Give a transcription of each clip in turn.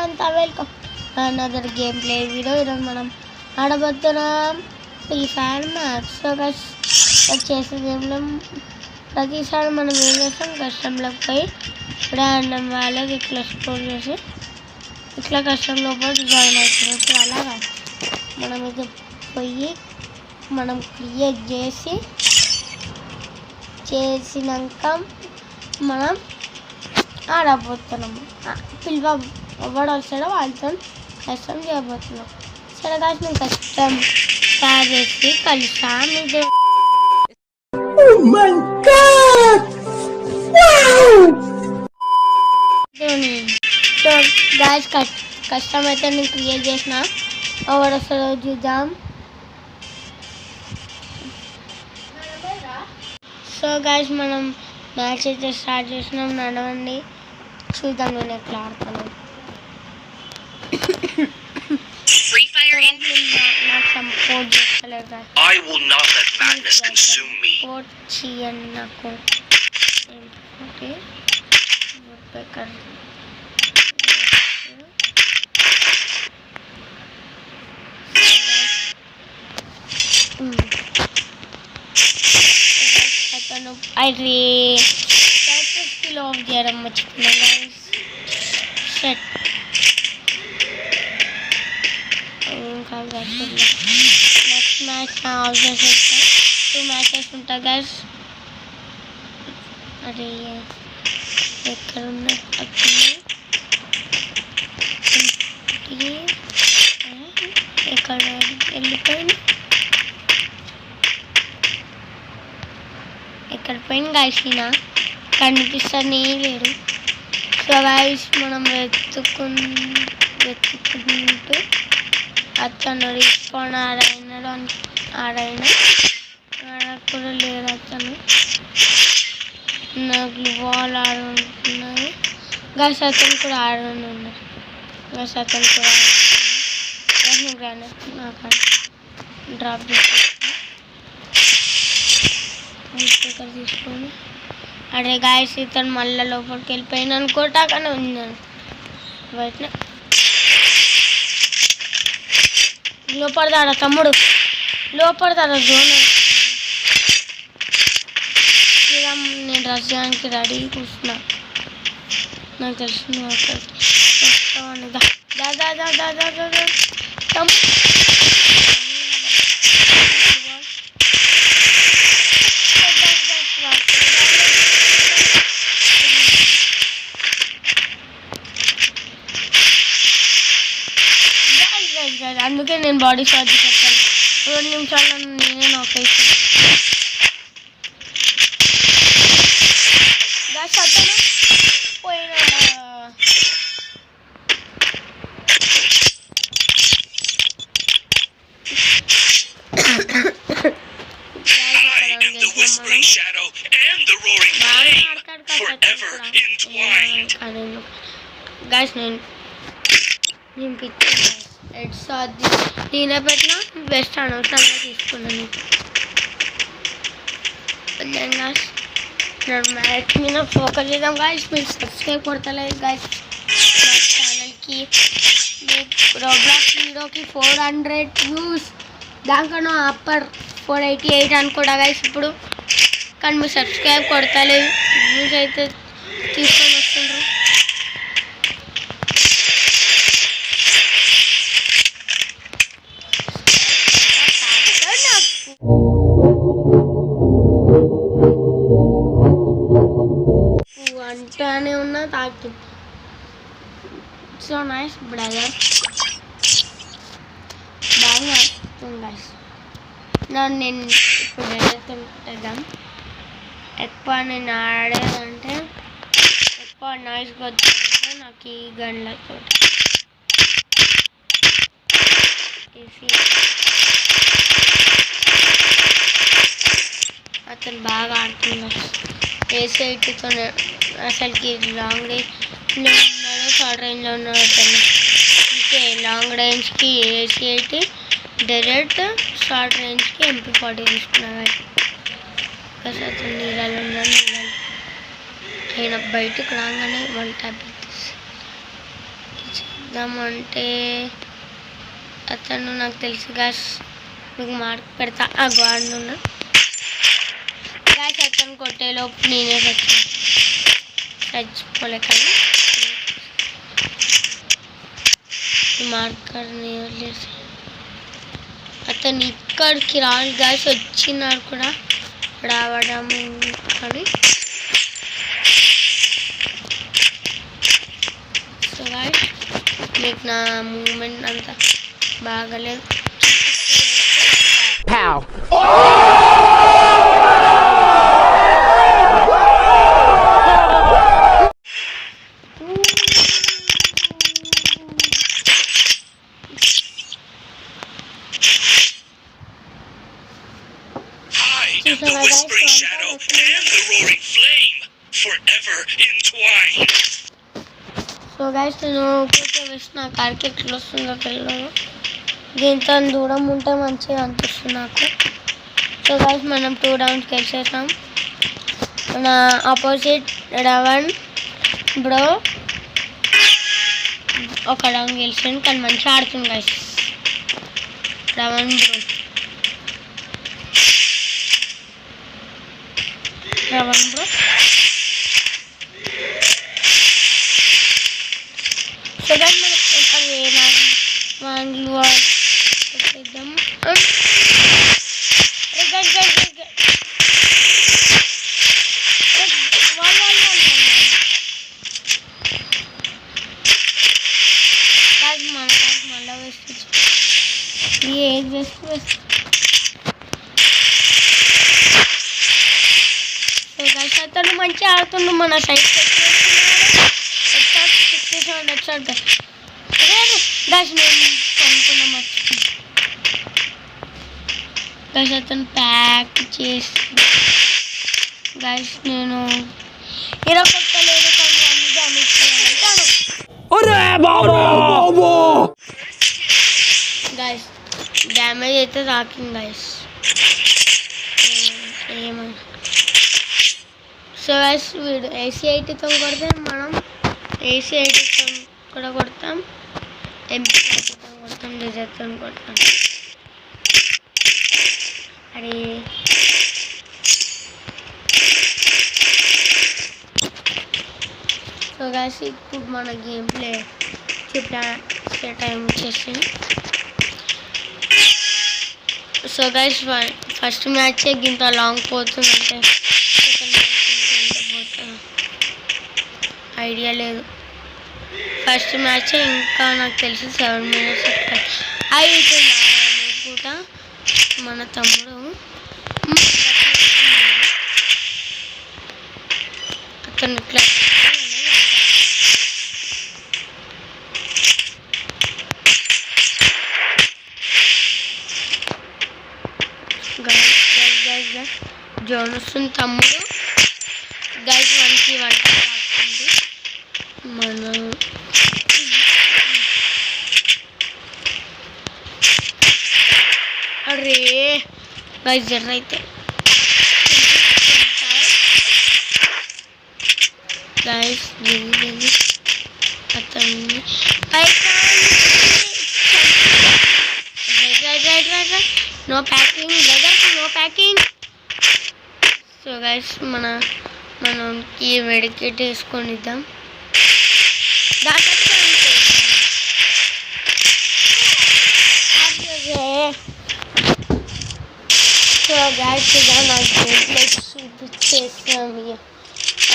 అంతా welcome another game play video. ఈరోజు మనం ఆడబోతున్నాం free fire max. So guys చేసేది ఏం ప్రతిసారి మనం ఏం చేస్తాం, కష్టంలోకి పోయి ర్యాండమ్ వాళ్ళకి ఇట్లా స్కోర్ చేసి ఇట్లా కష్టంలో పోయి జాయిన్ అవుతున్నాం. ఇప్పుడు అలాగా మనం ఇది పోయి మనం క్రియేట్ చేసినాక మనం ఆడబోతున్నాము. ఎవడు వస్తాడో వాళ్ళతో కష్టం చేయబోతున్నాం. సరే కాదు, మేము కష్టం తయారు చేసి కలిసాం. ఇది సో గాయస్ కష్టం అయితే నేను క్రియేట్ చేసిన. ఎవడు వస్తాడో చూద్దాం. సో గాయస్ మనం మ్యాచ్ అయితే స్టార్ట్ చేసినాం. నడవండి చూద్దాం నేను ఎట్లా ఆడతాను. నాకు సపోర్ట్ చేస్తలేదు. సపోర్ట్ చేయండి నాకు. అరే స్కిల్ ఆఫ్ చేయడం మర్చిపోయినా guys. Set next match of చేసేస్తా. 2 మ్యాచెస్ ఉంటాయి గైస్. అరే ఎక్కడ ఉన్నాయి ఎక్కడ వెళ్ళిపోయింది, ఎక్కడ పోయింది గైస్? ఈయన కనిపిస్తూనే లేడు. సో గైస్ మనం వెతుక్కుంటూ అతను రిస్పాన్ ఆడైనాడు ఆడైనా కూడా లేడు. అతను నాకు బాల్ ఆడుతున్నారు గైస్. అతను కూడా ఆడుతున్నారు గైస్. అతను కూడా గ్రానైట్ నాకు డ్రాప్ తీసుకొని. అరే గాయస్ ఇతను మళ్ళీ లోపలికి వెళ్ళిపోయిన అనుకోటాకనే ఉన్నాను. బయట లోపడతాడా తమ్ముడు, లోపడతాడా జోన్. నేను డ్రెస్ చేయడానికి రెడీ కూర్చున్నా. నాకు తెలిసింది వస్తామని. అందుకే నేను బాడీ షాట్ పెట్టాను. 2 నిమిషాల్లో నేనే నాక్ అయిపోయాను. అతను పోయినాడా? గైస్ నేను ఎడ్స్ అది నేనే పెట్టిన బెస్ట్ అనవసరంగా తీసుకున్నాను. మ్యాచ్ మీద ఫోకస్ చేద్దాం గైస్. మీరు సబ్స్క్రైబ్ కొడతలేదు గైస్ మా ఛానల్కి. రోబ్లాక్స్ వీడియోకి 400 వ్యూస్, దానికన్నా అప్పర్ 488 అనుకోడా గైస్ ఇప్పుడు. కానీ మీరు సబ్స్క్రైబ్ కొడతలేదు, వ్యూస్ అయితే తీసుకొని వస్తుండ్రు. అంటానే ఉన్నా తాకి. సో నైస్ బ్రదర్, బాగా ఆడుతుంది గైస్. నేను ఇప్పుడు ఏదైతే ఎక్కువ నేను ఆడేదంటే ఎక్కువ నైస్గా వచ్చిందంటే నాకు ఈ గన్లతో అతను బాగా ఆడుతున్నాడు. AC-80తో అసలుకి లాంగ్ రేంజ్లో ఉన్నాడు, షార్ట్ రేంజ్లో ఉన్నాడు అతను. ఇంకే లాంగ్ రేంజ్కి AC-80, డైరెక్ట్ షార్ట్ రేంజ్కి MP40 తీసుకున్నాడు. kasi ato nilalong na nilalong. Kaya nagbaitik lang nga na 1 tab. చేద్దామంటే అతను నాకు తెలుసు గాయస్, మీకు మార్క్ పెడతా. ఆ గాడున్న గాయస్ అతను కొట్టేలోపు నేనే చచ్చిపోలే, కానీ మార్కర్ని వదిలేసి అతను ఇక్కడికి రావాలి గాయస్. వచ్చినాడు కూడా రావడం కానీ సో గాయస్ మీకు నా మూమెంట్ అంతా బాగలేదు. The whispering shadow and the roaring flame, forever entwined. So guys నేను ఊరికే వేసి నా కార్కి ఎట్లా వస్తుందో తెలియదు. దీంతో దూరం ఉంటే మంచిగా అనిపిస్తుంది నాకు. సో గైస్ మనం 2 రౌండ్స్కి వెళ్ళేసాం. మన ఆపోజిట్ రవణ్ బ్రో ఒక రౌండ్ గెలిచాను, కానీ మంచిగా ఆడుతుంది guys రవణ్ bro. రవణ్ bro so guys మనం వాంగ్లు చేద్దాం. మళ్ళా వేస్ట్ ఏది వేస్ట్ వేస్ట్. సో గైస్ అతను మంచిగా ఆడుతుండు. మన సైడ్ గైస్ నేను కొనుక్కున్నా గైస్ అతను ప్యాక్ చేసి గైస్ నేను ఇలా కొట్టలేదు, కానీ అన్ని డ్యామేజ్ చేయాలంటాను గైస్. డ్యామేజ్ అయితే తాకింది గైస్ ఏమన్నా. సో గైస్ వీడు AC80తో కొడితే మనం AC80తో కూడా కొడతాం, MP40తో కొడతాం, డిజర్తో కొడతాం. అరే సో గైస్ ఇప్పుడు మన గేమ్ ప్లే చూపించే టైం వచ్చేసింది. సో గైస్ ఫస్ట్ మ్యాచ్ ఇంత లాంగ్ పోతుందంటే సెకండ్ మ్యాచ్ ఎంత పోతుందో ఐడియా లేదు. ఫస్ట్ మ్యాచ్ ఇంకా నాకు తెలిసి 7 minutes అవుతుంది అనుకుంటా. మన తమ్ముడు అతను ఇట్లా జోన్ వస్తుంది తమ్ముడు గైస్ 1కి 1 రాస్తుంది. మనం అరే గైస్ జర్ర అయితే గైస్ జల్దీ అతన్ని no packing brother, no packing. So guys మనకి మెడికేట్ వేసుకొని ఇద్దాం. సో గైస్ ఇదా నాకు గేమ్లో చూపించేసాం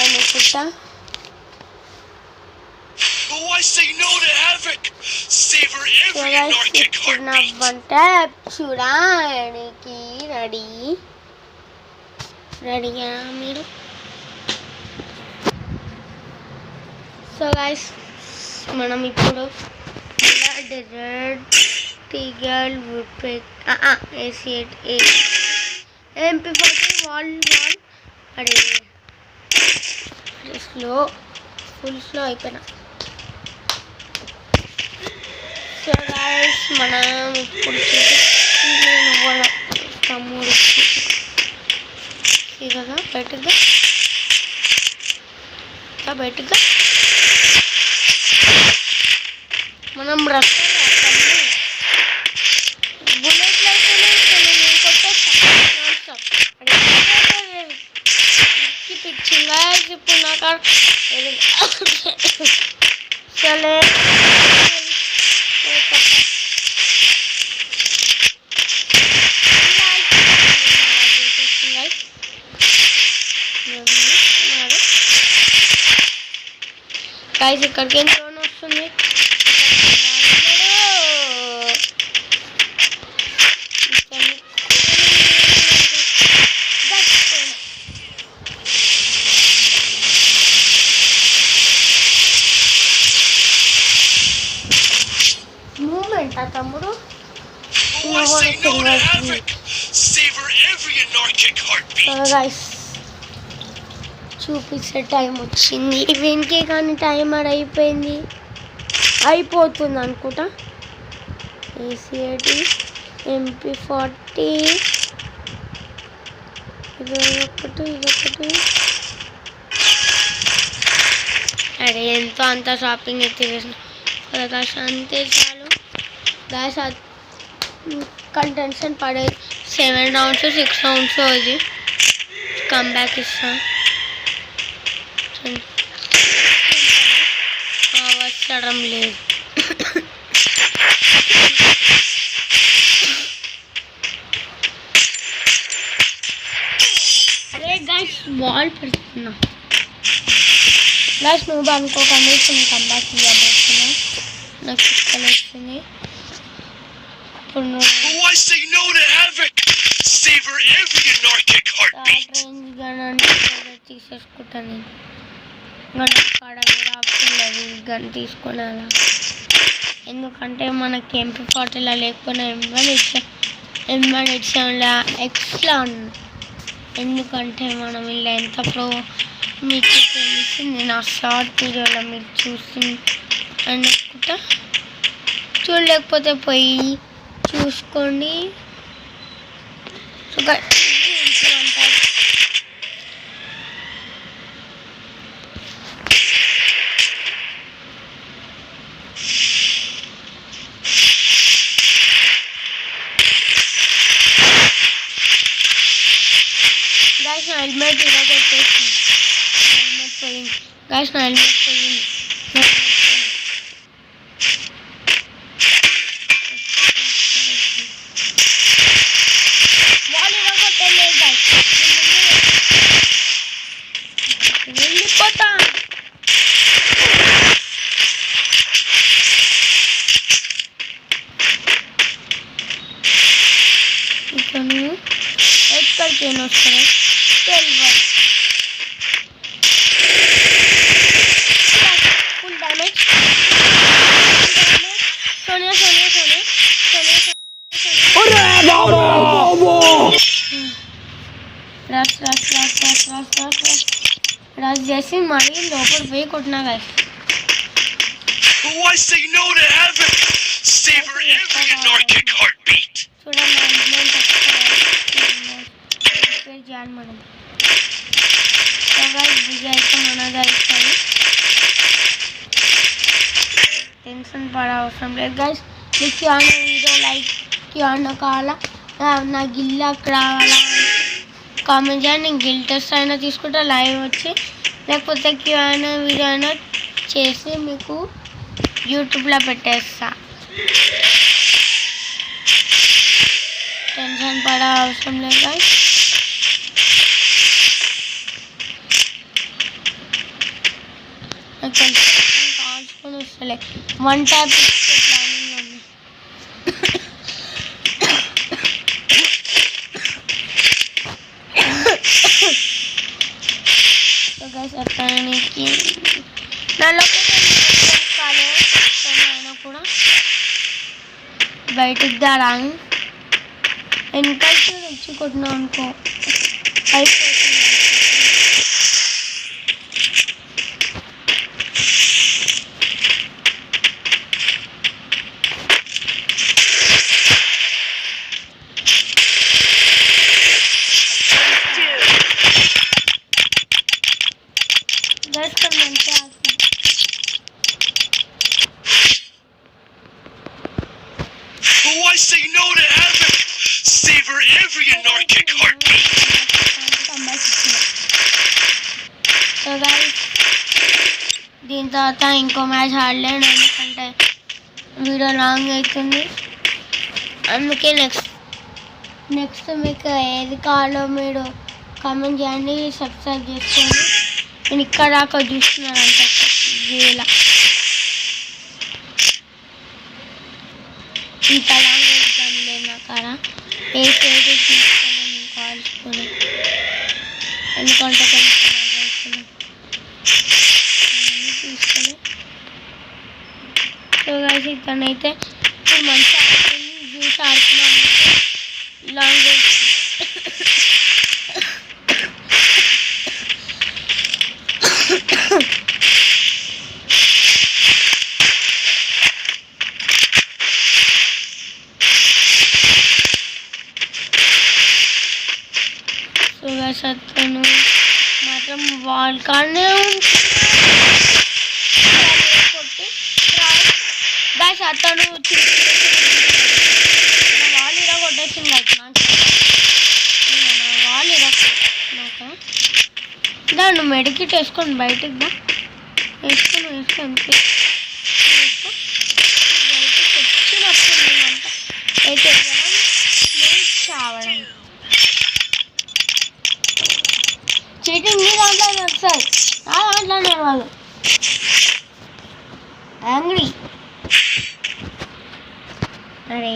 అనుకుంటా. వంట చూడడానికి రెడీగా మీరు. సో గైస్ మనం ఇప్పుడు డెజర్ట్ టీగల్ AC8 MP40 వాల్ అరే ఫుల్ స్లో అయిపోయినా. సో గైస్ మనం ఇప్పుడు తమ్ముడు ఇదగా బయటగా బయటగా మనం రస్తా బుల్లెట్లు అయితేనే నేను కొట్టేస్తా పిచ్చింగా ఇప్పుడు నాకు సరే గైస్ ఇక్కడికి ఏం డ్రోన్ వస్తుంది మూమెంట్ తమ్ముడు Oh, I say no to havoc. Savor every anarchic heartbeat. Guys చూపించే టైం వచ్చింది ఈవెంట్కి కానీ టైమర్ అయిపోతుంది అనుకుంటా ఏసీఐటి MP40 ఇదొకటి అరే ఎంతో అంత షాపింగ్ అయితే చేసిన గాయస్ అంతే చాలు గాయస్ కంటెన్షన్ పడే 7 రౌండ్స్ 6 రౌండ్స్ ఇది కమ్బ్యాక్ ఇస్తా వచ్చడం లేదు అరే గైస్ బాల్ పెడుతున్నా గైస్ నువ్వు అనుకోకండి కమ్బ్యాక్ ఇవ్వబోతున్నా నాకు ఇష్టం వచ్చింది Oh, I say no to havoc. Savor every anarchic heartbeat. తీసేసుకుంటాను గన్ కాడ వేరే ఆప్షన్ లేదు గన్ తీసుకునేలా ఎందుకంటే మనకి MP40లా లేకపోయినా M187లా ఎక్స్ట్రా ఎందుకంటే మనం ఇలా ఎంత ప్రో మీకు తెలిసింది నా షార్ట్ వీడియోలో మీరు చూసి అనుకుంటా చూడలేకపోతే పోయి చూసుకోండి హెల్మెట్ ఇరగొట్టేసి హెల్మెట్ పోయింది గాయస్ నా హెల్మెట్ పోయింది వాళ్ళు ఇరగొట్టలేదు గాయస్ వెళ్ళిపోతా ఇతను ఎక్కడికి వస్తారు full damage. Sonia. Rush जैसे मारी लोपर पे कोटना गए. Oh, I say no to havoc. Savor every anarchic heartbeat. थोड़ा मैनेजमेंट फिर जान मना. गाइस विजय को मना जाएगा टेंशन पड़ा అవసరం లేదు गाइस మీకు ఆన వీడియో లైక్ కియాన కావాలా నా గిల్లాకి రావాలా కామెంట్ చేయండి నేను గిల్ టెస్ట్ అయినా తీసుకుంటా లైవ్ వచ్చి లేకపోతే కియాన వీడియో అయినా చేసి మీకు యూట్యూబ్లో పెట్టేస్తా టెన్షన్ పడా అవసరం లేదు गाइस కాల్చుకొని వస్తలే 1 ట్యాప్ ప్లానింగ్ ఉంది సో గైస్ అతనికి నా లొకేషన్ కాలేదు అయినా కూడా బయటికి దాడాను వెనకాల వచ్చి కొట్టినా అనుకో అయిపోతుంది I say no to heaven? Savor every anarchic heartbeat. So guys దీని తర్వాత ఇంకో మ్యాచ్ ఆడలేను, ఎందుకంటే వీడియో లాంగ్ అవుతుంది. అందుకే నెక్స్ట్ మీకు ఏది కావాలో మీరు కామెంట్ చేయండి, సబ్స్క్రైబ్ చేసుకోండి. నేను ఇక్కడ దాకా చూస్తున్నానంట వీళ్ళ ఇంత లాంగ్ ఎగ్జామ్ లేదు నా కాడ. ఏ సైడ్ తీసుకోండి నేను కాల్చుకోలేదు, ఎందుకంటే కొంచెం తీసుకోలేదు. సో గైస్ ఇతనైతే ఇప్పుడు మంచిగా ఆడుతుంది, జ్యూస్ ఆడుతున్నాం లాంగ్ అతను మాత్రం వాల్ కానే కొట్టి గాయస్ అతను వాల్ ఇరా కొట్టేసింది గాయస్. వాల్ ఇరా దాన్ని మెడికిట్ వేసుకొని బయటికి దా వేసుకొని అంతే. బయటకు వచ్చినప్పుడు నేనంట బయట వెళ్ళడం నేను చావడం. చీటింగ్ మీ దాంట్లో వస్తుంది, నా దాంట్లోనే వాళ్ళు యాంగ్రీ. అరే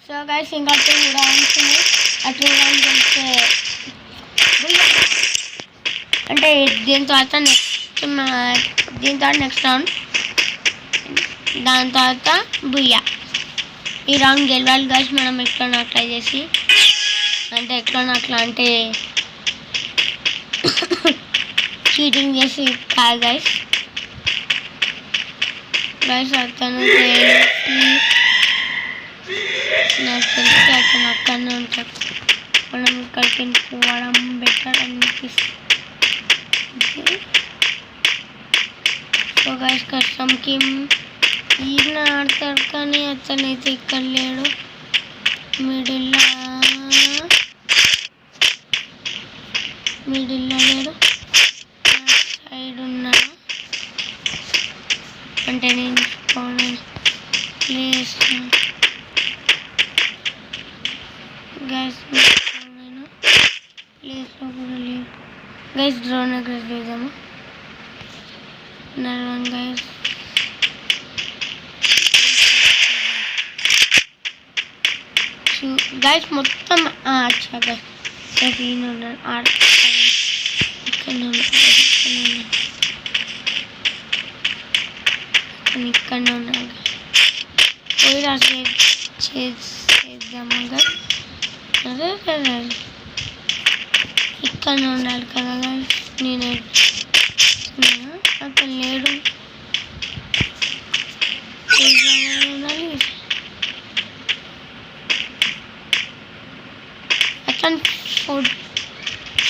సో గైస్ ఇంకా 2 రౌండ్స్ ఉన్నాయి. ఆ 2 రౌండ్స్ గెలిస్తే అంటే దీని తర్వాత నెక్స్ట్ రౌండ్, దాని తర్వాత బుయ్యా. ఈ రౌండ్ గెలవాలి గైస్ మనం ఎట్లా ట్రై చేసి, అంటే ఎట్లా అంటే చీటింగ్ చేసి కాదు గైస్. అతను నాకు తెలిసి అతను అక్కడనే ఉంటాడు, మనం ఇక్కడికి పోవడం బెటర్ అనిపిస్తుంది. సో గైస్ కష్టంకి ఈయన ఆడతాడు కానీ అతనైతే ఇక్కడ లేడు, మిడిల్లో లేడు, సైడ్ ఉన్నాడు. అంటే నేను ప్లేస్ గ్యాస్ ప్లేస్లో కూడా లేవు గైస్. డ్రోన్ ఎగ్రెస్ చేద్దాము నల్వన్ గైస్. గైస్ మొత్తం అచ్చా గైస్ ఈయన ఉన్నాడు, ఇక్కడనే ఉన్నాడు. పోయి రాసి చేద్దాము గైస్. అదే ఇక్కడనే ఉండాలి కదా గైస్, నేను అతను లేడు. ఉండాలి అతను ఫుడ్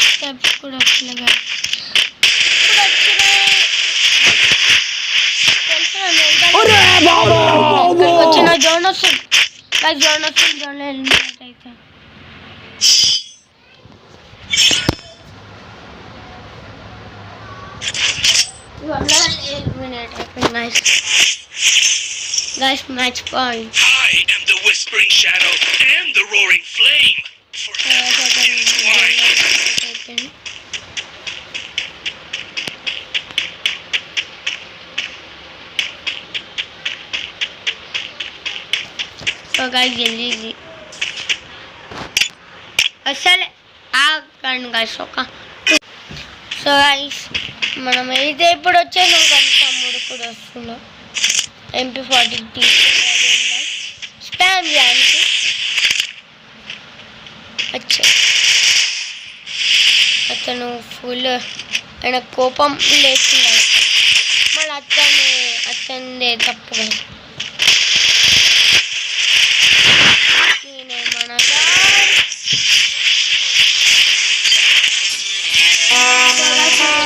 స్టెప్స్ కూడా వచ్చినాయి గైస్. వచ్చిన జోన్ వస్తుంది జోన్లో ఎలిమినేట్ అయితే Guys, match point. I am the whispering shadow and the roaring flame. Forever entwined. So guys, जल्दी అసలు ఆగండి guys ఒక సో guys మనం అయితే ఇప్పుడు వచ్చేది కానీ తమ్ముడు కూడా వస్తున్నాం MP40 స్పామ్ చేయడానికి అచ్చా అతను ఫుల్ ఆయన కోపం లేస్తుంది మళ్ళీ అతనిదే తప్పు నేనేమనగా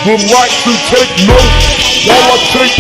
would like to take notes while I take